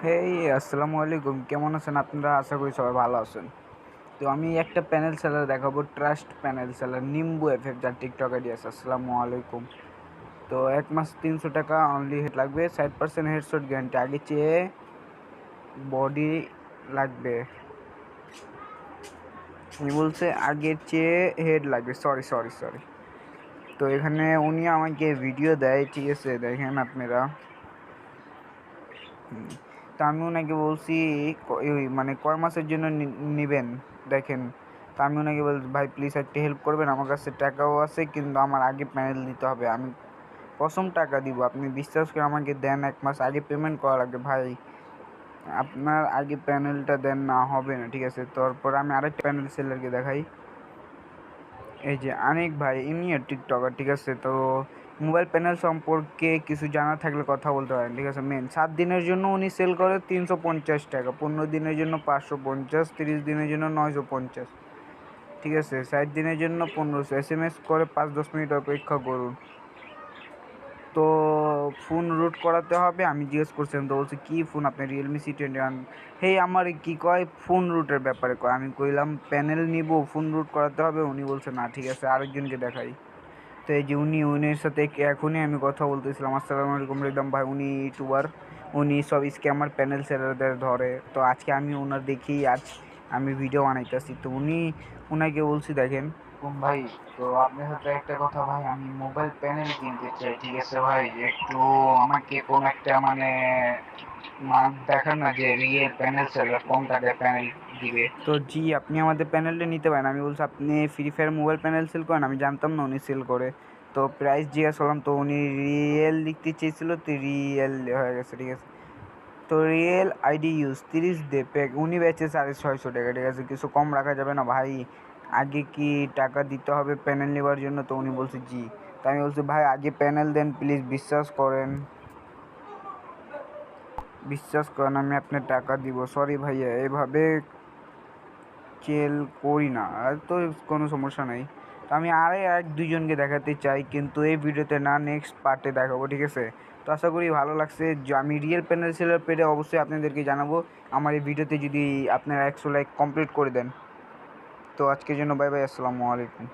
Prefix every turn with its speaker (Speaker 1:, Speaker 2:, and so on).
Speaker 1: হেই আসসালামু আলাইকুম, কেমন আছেন আপনারা? আশা করি সবাই ভালো আছেন। তো আমি একটা প্যানেল সেলার দেখাবো, ট্রাস্ট প্যানেল সেলার নিম্বু এফএফ, যার টিকটক আইডি আছে। আসসালামু আলাইকুম। তো 1 মাস 300 টাকা অনলি হেড লাগবে, 60% হেডশট গ্যারান্টি। আগে চেয়ে বডি লাগবে, উনি বলছে আগের চেয়ে হেড লাগবে। Sorry sorry sorry. তো এখানে উনি আমাকে ভিডিও দেয়, ঠিক আছে, দেখেন আপনারা। তা আমি ওনাকে বলছি মানে কয় মাসের জন্য নেবেন দেখেন। তা আমি ওনাকে বলছি, ভাই প্লিজ একটা হেল্প করবেন, আমার কাছে টাকাও আছে কিন্তু আমার আগে প্যানেল দিতে হবে। আমি কসম টাকা দিব, আপনি বিশ্বাস করে আমাকে দেন, 1 মাস আগে পেমেন্ট করা লাগবে ভাই। আপনার আগে প্যানেলটা দেন, না হবে না, ঠিক আছে। তারপর আমি আরেকটা প্যানেল সেলারকে দেখাই, এই যে অনেক ভাই, ইনিও টিকটকার, ঠিক আছে। তো মোবাইল প্যানেল সম্পর্কে কিছু জানা থাকলে কথা বলতে পারেন, ঠিক আছে। মেন 7 দিনের জন্য উনি সেল করে 350 টাকা, 15 দিনের জন্য 550, 30 দিনের জন্য 950, ঠিক আছে। 60 দিনের জন্য 1500। SMS করে 5-10 মিনিট অপেক্ষা করুন। তো ফোন রুট করাতে হবে, আমি জিজ্ঞেস করছিলাম, তো বলছে কি ফোন আপনি? Realme C21। হেই আমার কি কয় ফোন রুটের ব্যাপারে কয়, আমি কইলাম প্যানেল নিব, ফোন রুট করাতে হবে। উনি বলছে না, ঠিক আছে আরেকজনকে দেখাই। তো এই যে উনির সাথে এখনই আমি কথা বলতেছিলাম। আসসালামু আলাইকুম রিদম ভাই, উনি ইউটিউবার, উনি সব স্ক্যামার প্যানেল সেলারদের ধরে। তো আজকে আমি ওনার দেখি, আজ আমি ভিডিও বানাইতেছি। তো উনাকে বলছি, দেখেন ভাই, তো আপনার সাথে একটা কথা ভাই, আমি মোবাইল প্যানেল কিনতে চাই, ঠিক আছে ভাই। একটু আমাকে কোন একটা দেখান না যে রিয়েল প্যানেল সেলার কম টাকায় প্যানেল দিবে। তো জি, আপনি আমাদের প্যানেলটা নিতে পারেন। আমি বলছি আপনি free fire mobile panel sell করেন? আমি জানতাম না উনি সেল করে। তো প্রাইস জিজ্ঞাসা করলাম, তো উনি রিয়েল লিখতে চেয়েছিল, তো রিয়েল হয়ে গেছে, ঠিক আছে। তো real ID use 30 day pack উনি বেচে 650 টাকা, ঠিক আছে। কিছু কম রাখা যাবে না ভাই? আগে কি টাকা দিতে হবে প্যানেল নেওয়ার জন্য? তো উনি বলছে জি। তো আমি বলছি ভাই আগে প্যানেল দেন প্লিজ, বিশ্বাস করেন, বিশ্বাস করেন, আমি আপনার টাকা দিব। সরি ভাইয়া, এভাবে চেল করি না, আর তো কোনো সমস্যা নেই। তো আমি আরে এক দুইজনকে দেখাতে চাই, কিন্তু এই ভিডিওতে না, নেক্সট পার্টে দেখাবো, ঠিক আছে। তো আশা করি ভালো লাগছে। আমি রিয়েল প্যানেল সেলার পেলে অবশ্যই আপনাদেরকে জানাবো, আমার এই ভিডিওতে যদি আপনারা 100 লাইক কমপ্লিট করে দেন। তো আজকের জন্য বাই বাই, আসসালামু আলাইকুম।